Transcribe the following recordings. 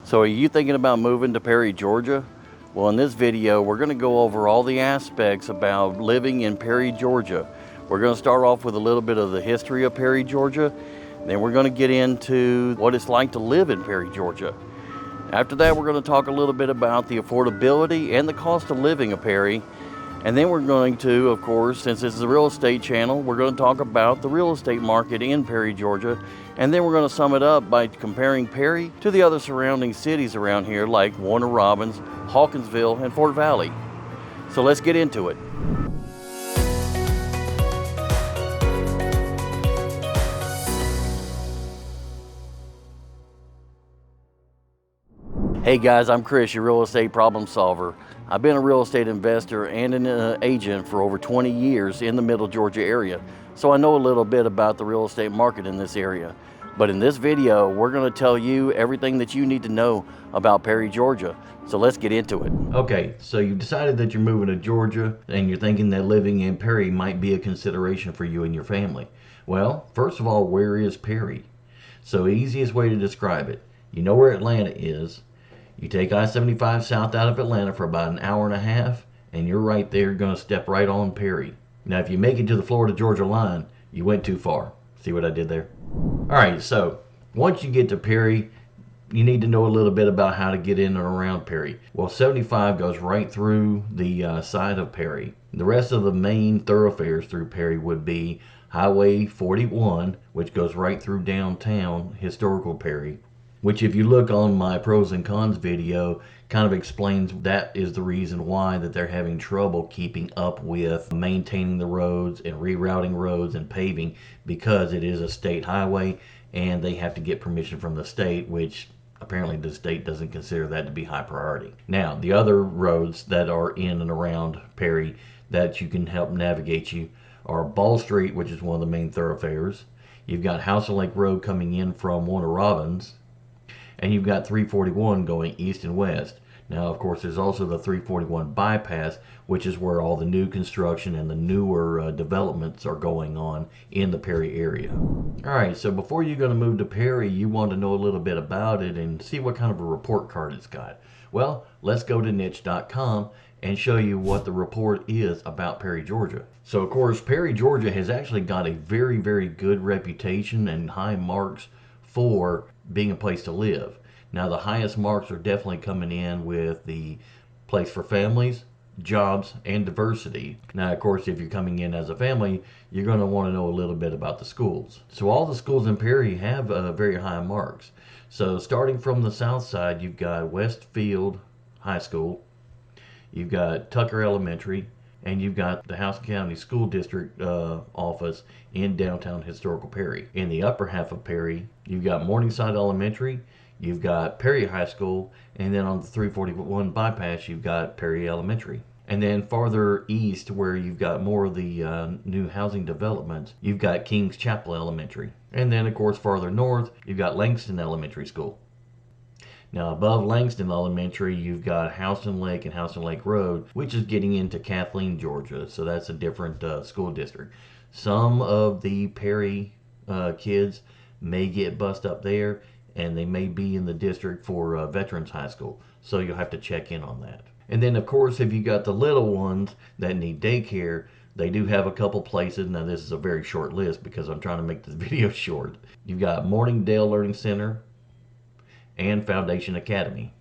So are you thinking about moving to Perry, Georgia? Well, in this video, we're going to go over all the aspects about living in Perry, Georgia. We're going to start off with a little bit of the history of Perry, Georgia. Then we're going to get into what it's like to live in Perry, Georgia. After that, we're going to talk a little bit about the affordability and the cost of living of Perry. And then we're going to, of course, since this is a real estate channel, we're going to talk about the real estate market in Perry, Georgia. And then we're going to sum it up by comparing Perry to the other surrounding cities around here like Warner Robins, Hawkinsville, and Fort Valley. So let's get into it. Hey guys, I'm Chris, your real estate problem solver. I've been a real estate investor and an agent for over 20 years in the Middle Georgia area, so I know a little bit about the real estate market in this area. But in this video, we're going to tell you everything that you need to know about Perry, Georgia. So let's get into it. Okay, so you've decided that you're moving to Georgia and you're thinking that living in Perry might be a consideration for you and your family. Well, first of all, where is Perry? So easiest way to describe it, you know where Atlanta is. You take I-75 south out of Atlanta for about an hour and a half, and you're right there, going to step right on Perry. Now, if you make it to the Florida-Georgia line, you went too far. See what I did there? All right, so once you get to Perry, you need to know a little bit about how to get in and around Perry. Well, 75 goes right through the side of Perry. The rest of the main thoroughfares through Perry would be Highway 41, which goes right through downtown historical Perry, which if you look on my pros and cons video kind of explains that is the reason why that they're having trouble keeping up with maintaining the roads and rerouting roads and paving, because it is a state highway and they have to get permission from the state, which apparently the state doesn't consider that to be high priority. Now, the other roads that are in and around Perry that you can help navigate you are Ball Street, which is one of the main thoroughfares. You've got House and Lake Road coming in from Warner Robins, and you've got 341 going east and west. Now, of course, there's also the 341 bypass, which is where all the new construction and the newer developments are going on in the Perry area. All right, so before you're going to move to Perry, you want to know a little bit about it and see what kind of a report card it's got. Well, let's go to niche.com and show you what the report is about Perry, Georgia. So, of course, Perry, Georgia has actually got a very, very good reputation and high marks for being a place to live. Now, the highest marks are definitely coming in with the place for families, jobs, and diversity. Now, of course, if you're coming in as a family, you're going to want to know a little bit about the schools. So all the schools in Perry have very high marks. So starting from the south side, you've got Westfield High School, you've got Tucker Elementary, and you've got the House County School District office in downtown historical Perry. In the upper half of Perry, you've got Morningside Elementary, you've got Perry High School, and then on the 341 bypass, you've got Perry Elementary. And then farther east, where you've got more of the new housing developments, you've got Kings Chapel Elementary. And then, of course, farther north, you've got Langston Elementary School. Now, above Langston Elementary, you've got House and Lake and House and Lake Road, which is getting into Kathleen, Georgia. So that's a different school district. Some of the Perry kids may get bused up there, and they may be in the district for Veterans High School. So you'll have to check in on that. And then, of course, if you got the little ones that need daycare, they do have a couple places. Now, this is a very short list because I'm trying to make this video short. You've got Morningdale Learning Center and Foundation Academy.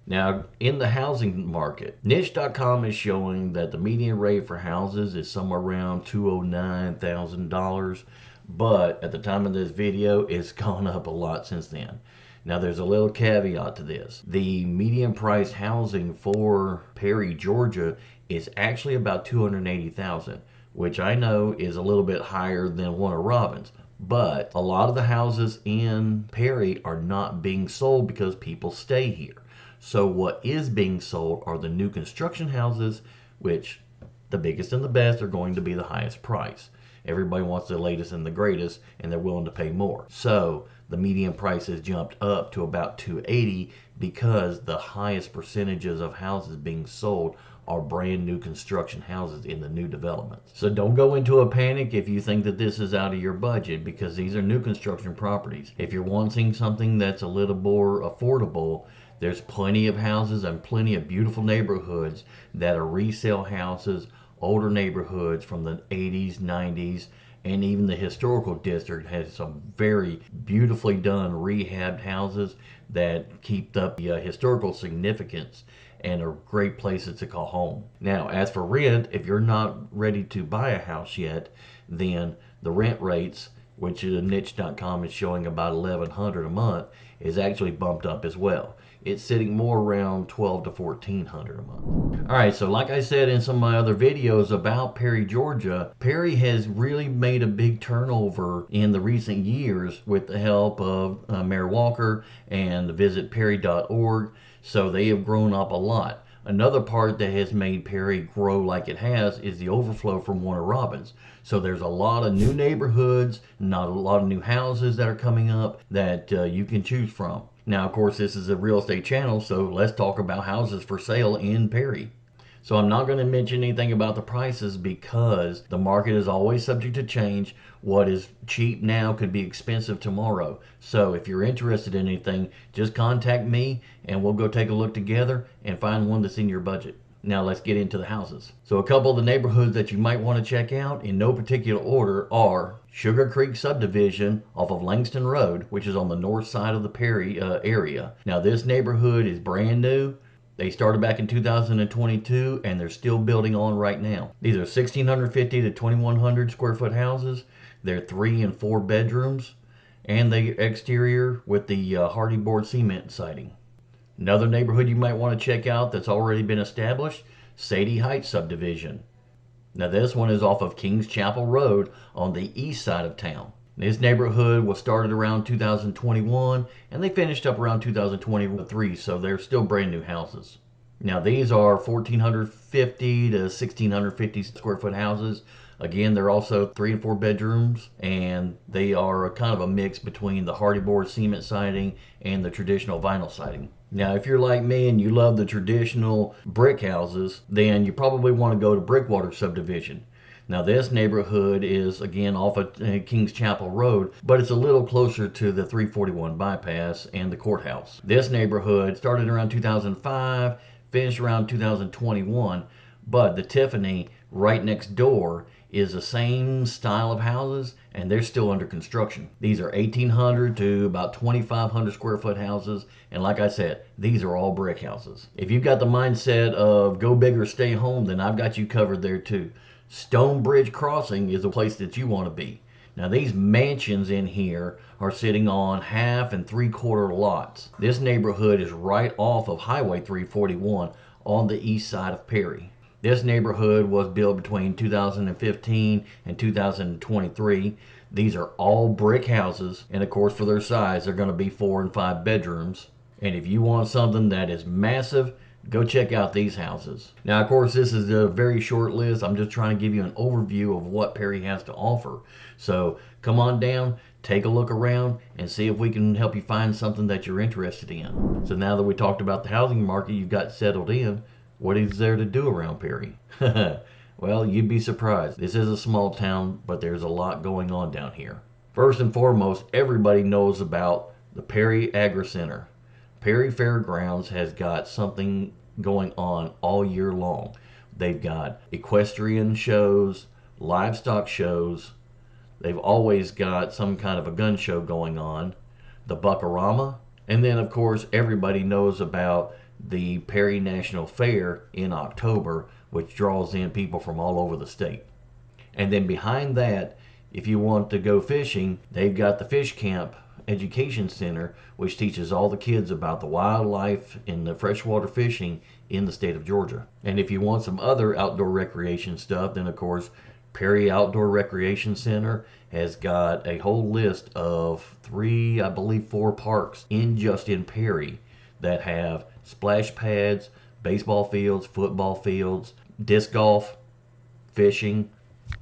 Now, in the housing market, niche.com is showing that the median rate for houses is somewhere around $209,000, but at the time of this video, it's gone up a lot since then. Now, there's a little caveat to this. The median price housing for Perry, Georgia is actually about $280,000, which I know is a little bit higher than Warner Robins. But a lot of the houses in Perry are not being sold because people stay here. So what is being sold are the new construction houses, which the biggest and the best are going to be the highest price. Everybody wants the latest and the greatest, and they're willing to pay more. So the median price has jumped up to about $280 because the highest percentages of houses being sold are brand new construction houses in the new developments. So don't go into a panic if you think that this is out of your budget, because these are new construction properties. If you're wanting something that's a little more affordable, There's plenty of houses and plenty of beautiful neighborhoods that are resale houses, older neighborhoods from the 80s, 90s, and even the historical district has some very beautifully done rehabbed houses that keep up the historical significance and are great places to call home. Now, as for rent, if you're not ready to buy a house yet, then the rent rates, which is niche.com is showing about 1100 a month, is actually bumped up as well. It's sitting more around 12 to 1400 a month. All right, so like I said in some of my other videos about Perry, Georgia, Perry has really made a big turnover in the recent years with the help of Mayor Walker and visitperry.org. So they have grown up a lot. Another part that has made Perry grow like it has is the overflow from Warner Robins. So there's a lot of new neighborhoods, not a lot of new houses that are coming up that you can choose from. Now, of course, this is a real estate channel, so let's talk about houses for sale in Perry. So I'm not going to mention anything about the prices because the market is always subject to change. What is cheap now could be expensive tomorrow. So if you're interested in anything, just contact me and we'll go take a look together and find one that's in your budget. Now let's get into the houses. So a couple of the neighborhoods that you might want to check out in no particular order are Sugar Creek subdivision off of Langston Road, which is on the north side of the Perry area. Now this neighborhood is brand new. They started back in 2022 and they're still building on right now. These are 1,650 to 2,100 square foot houses. They're 3 and 4 bedrooms and the exterior with the hardy board cement siding. Another neighborhood you might want to check out that's already been established, Sadie Heights subdivision. Now this one is off of Kings Chapel Road on the east side of town. This neighborhood was started around 2021 and they finished up around 2023, so they're still brand new houses. Now these are 1,450 to 1,650 square foot houses. Again, they're also 3 and 4 bedrooms and they are a kind of a mix between the hardy board cement siding and the traditional vinyl siding. Now, if you're like me and you love the traditional brick houses, then you probably want to go to Brickwater subdivision. Now this neighborhood is again off of Kings Chapel Road, but it's a little closer to the 341 bypass and the courthouse. This neighborhood started around 2005, finished around 2021, but the Tiffany right next door is the same style of houses and they're still under construction. These are 1,800 to about 2,500 square foot houses, and like I said, these are all brick houses. If you've got the mindset of go big or stay home, then I've got you covered there too. Stonebridge Crossing is a place that you want to be. Now these mansions in here are sitting on 1/2 and 3/4 lots. This neighborhood is right off of Highway 341 on the east side of Perry. This neighborhood was built between 2015 and 2023. These are all brick houses, and of course for their size they're going to be 4 and 5 bedrooms. And if you want something that is massive, go check out these houses. Now, of course, this is a very short list. I'm just trying to give you an overview of what Perry has to offer. So come on down, take a look around, and see if we can help you find something that you're interested in. So now that we talked about the housing market, you've got settled in, what is there to do around Perry? Well, you'd be surprised. This is a small town, but there's a lot going on down here. First and foremost, everybody knows about the Perry Agri Center. Perry Fairgrounds has got something going on all year long. They've got equestrian shows, livestock shows. They've always got some kind of a gun show going on, the Buckarama, and then of course everybody knows about the Perry National Fair in October, which draws in people from all over the state. And then behind that, if you want to go fishing, they've got the Fish Camp Education Center, which teaches all the kids about the wildlife and the freshwater fishing in the state of Georgia. And if you want some other outdoor recreation stuff, then of course Perry Outdoor Recreation Center has got a whole list of 3, I believe 4 parks in Perry that have splash pads, baseball fields, football fields, disc golf, fishing,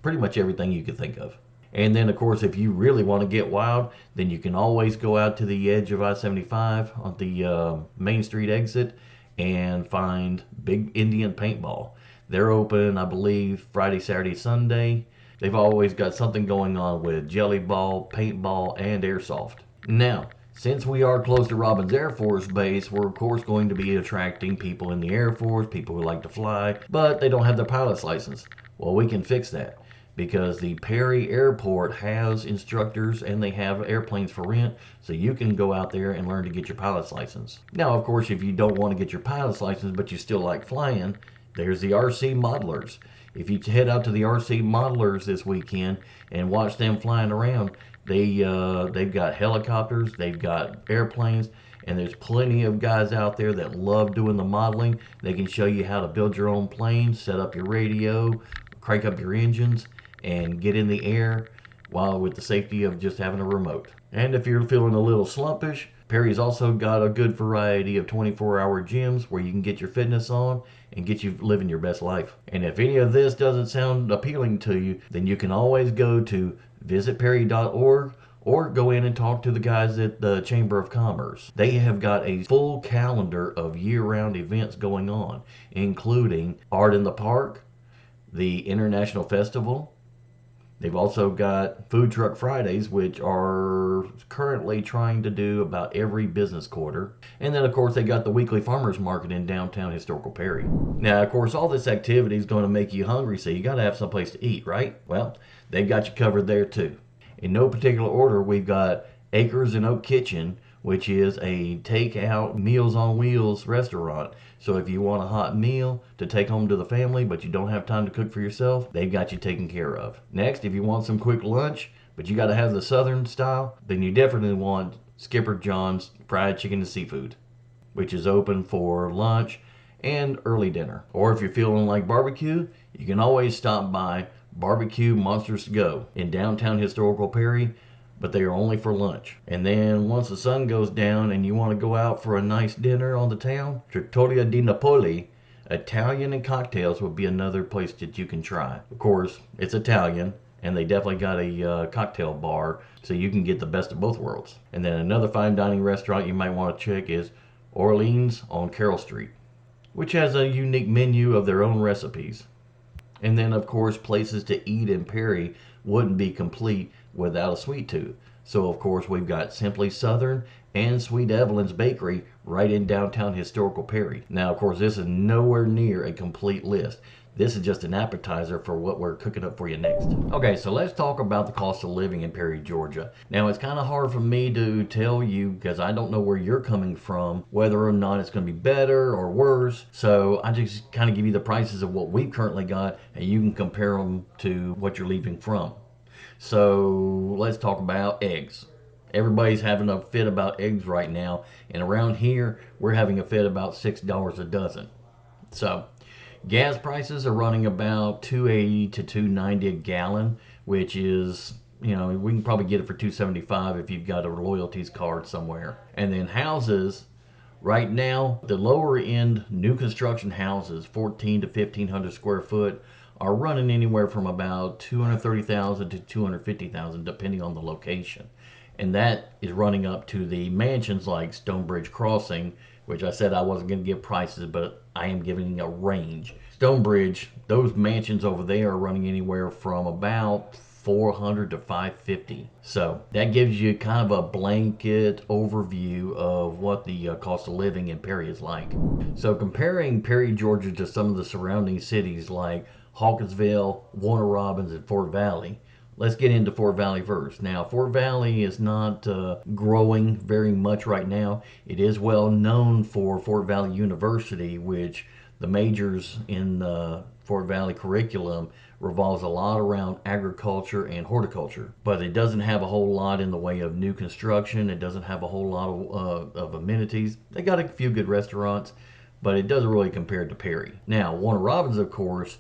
pretty much everything you could think of. And then, of course, if you really want to get wild, then you can always go out to the edge of I-75 on the Main Street exit and find Big Indian Paintball. They're open, I believe, Friday, Saturday, Sunday. They've always got something going on with jelly ball, paintball, and airsoft. Now, Since we are close to Robins Air Force Base, we're of course going to be attracting people in the Air Force, people who like to fly, but they don't have their pilot's license. Well, we can fix that because the Perry Airport has instructors and they have airplanes for rent, so you can go out there and learn to get your pilot's license. Now, of course, if you don't want to get your pilot's license but you still like flying, there's the RC modelers. If you head out to the RC modelers this weekend and watch them flying around, they've got helicopters, they've got airplanes, and there's plenty of guys out there that love doing the modeling. They can show you how to build your own plane, set up your radio, crank up your engines, and get in the air while with the safety of just having a remote. And if you're feeling a little slumpish, Perry's also got a good variety of 24-hour gyms where you can get your fitness on and get you living your best life. And if any of this doesn't sound appealing to you, then you can always go to visitperry.org or go in and talk to the guys at the Chamber of Commerce. They have got a full calendar of year-round events going on, including Art in the Park, the International Festival. They've also got Food Truck Fridays, which are currently trying to do about every business quarter. And then, of course, they got the weekly farmers market in downtown historical Perry. Now, of course, all this activity is going to make you hungry, so you got to have someplace to eat, right? Well, they've got you covered there, too. In no particular order, we've got Acres and Oak Kitchen, which is a take-out Meals on Wheels restaurant. So if you want a hot meal to take home to the family, but you don't have time to cook for yourself, they've got you taken care of. Next, if you want some quick lunch, but you got to have the southern style, then you definitely want Skipper John's Fried Chicken and Seafood, which is open for lunch and early dinner. Or if you're feeling like barbecue, you can always stop by Barbecue Monsters to Go in downtown historical Perry, but they are only for lunch. And then once the sun goes down and you want to go out for a nice dinner on the town, Trattoria di Napoli, Italian and cocktails would be another place that you can try. Of course, it's Italian, and they definitely got a cocktail bar, so you can get the best of both worlds. And then another fine dining restaurant you might want to check is Orleans on Carroll Street, which has a unique menu of their own recipes. And then, of course, places to eat in Perry wouldn't be complete without a sweet tooth. So, of course, we've got Simply Southern and Sweet Evelyn's Bakery right in downtown historical Perry. Now, of course, this is nowhere near a complete list. This is just an appetizer for what we're cooking up for you next. Okay, so let's talk about the cost of living in Perry, Georgia. Now, it's kind of hard for me to tell you because I don't know where you're coming from, whether or not it's going to be better or worse. So I just kind of give you the prices of what we've currently got, and you can compare them to what you're leaving from. So let's talk about eggs. Everybody's having a fit about eggs right now, and around here, we're having a fit about $6 a dozen. So gas prices are running about $2.80 to $2.90 a gallon, which is, we can probably get it for $2.75 if you've got a loyalties card somewhere. And then houses, right now, the lower end new construction houses, 14 to 1,500 square foot, are running anywhere from about $230,000 to $250,000 depending on the location. And that is running up to the mansions like Stonebridge Crossing, which I said I wasn't going to give prices, but I am giving a range. Stonebridge, those mansions over there are running anywhere from about $400 to $550. So that gives you kind of a blanket overview of what the cost of living in Perry is like. So comparing Perry, Georgia to some of the surrounding cities like Hawkinsville, Warner Robins, and Fort Valley. Let's get into Fort Valley first. Now, Fort Valley is not growing very much right now. It is well known for Fort Valley University, which the majors in the Fort Valley curriculum revolves a lot around agriculture and horticulture. But it doesn't have a whole lot in the way of new construction. It doesn't have a whole lot of amenities. They got a few good restaurants, but it doesn't really compare to Perry. Now, Warner Robins, of course,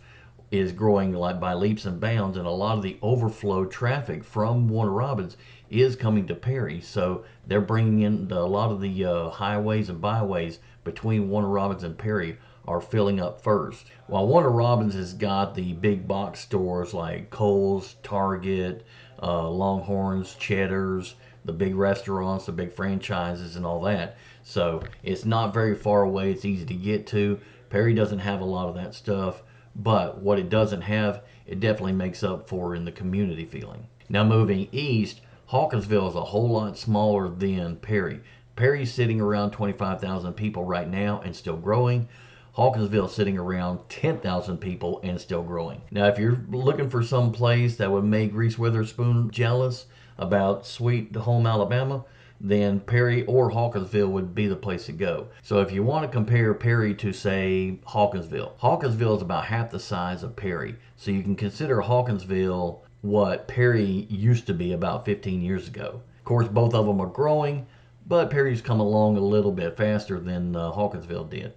is growing like by leaps and bounds, and a lot of the overflow traffic from Warner Robins is coming to Perry. So they're bringing in a lot of the highways and byways between Warner Robins and Perry are filling up first. While Warner Robins has got the big box stores like Kohl's, Target, Longhorns, Cheddar's, the big restaurants, the big franchises, and all that. So it's not very far away. It's easy to get to. Perry doesn't have a lot of that stuff. But what it doesn't have, it definitely makes up for in the community feeling. Now moving east, Hawkinsville is a whole lot smaller than Perry. Perry's sitting around 25,000 people right now and still growing. Hawkinsville is sitting around 10,000 people and still growing. Now, if you're looking for some place that would make Reese Witherspoon jealous about Sweet Home Alabama, then Perry or Hawkinsville would be the place to go. So if you want to compare Perry to, say, Hawkinsville, Hawkinsville is about half the size of Perry. So you can consider Hawkinsville what Perry used to be about 15 years ago. Of course, both of them are growing, but Perry's come along a little bit faster than Hawkinsville did.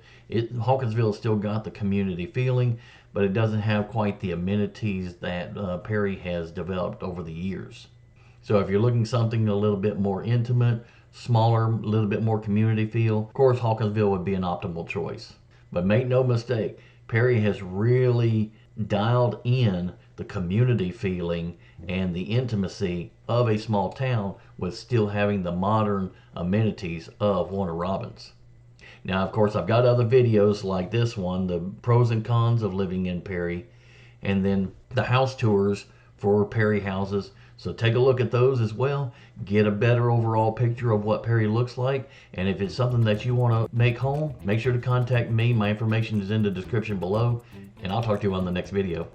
Hawkinsville still got the community feeling, but it doesn't have quite the amenities that Perry has developed over the years. So if you're looking something a little bit more intimate, smaller, a little bit more community feel, of course Hawkinsville would be an optimal choice. But make no mistake, Perry has really dialed in the community feeling and the intimacy of a small town with still having the modern amenities of Warner Robins. Now, of course, I've got other videos like this one, the pros and cons of living in Perry, and then the house tours for Perry houses. So take a look at those as well. Get a better overall picture of what Perry looks like. And if it's something that you want to make home, make sure to contact me. My information is in the description below. And I'll talk to you on the next video.